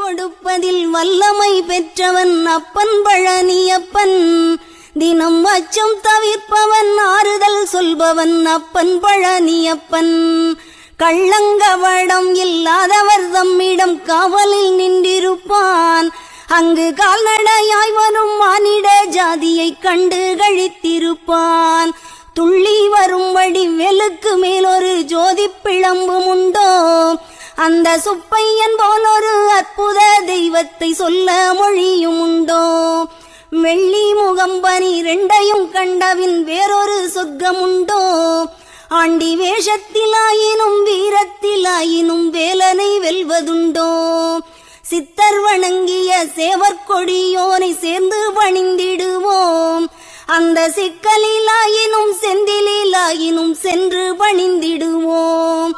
கொடுப்பதில் வல்லமை பெற்றவன் அப்பன் பழனியப்பன். தினம் அச்சம் தவிர்ப்பவன் ஆறுதல் சொல்பவன் அப்பன் பழனியப்பன். கள்ளங்கவடம் இல்லாதவர் தம்மிடம் காவலில் நின்றிருப்பான். அங்கு கால்நடையாய் வரும் மானிட ஜாதியை கண்டு கழித்திருப்பான். துள்ளி வரும்படி வெளுக்கு மேலொரு ஜோதி பிழம்பும் உண்டோ? அந்த சுப்பையன் போல் ஒரு அற்புத தெய்வத்தை சொல்ல மொழியும் உண்டோ? வெள்ளி முகம்பனி ரெண்டையும் கண்டவின் வேறொரு சொர்க்கம் உண்டோ? ஆண்டி வேஷத்திலாயினும் வீரத்திலாயினும் வேலனை வெல்வதுண்டோ? சித்தர் வணங்கிய சேவற்கொடியோனை சேர்ந்து பணிந்திடுவோம். அந்த சிக்கலிலாயினும் செந்திலாயினும் சென்று பணிந்திடுவோம்.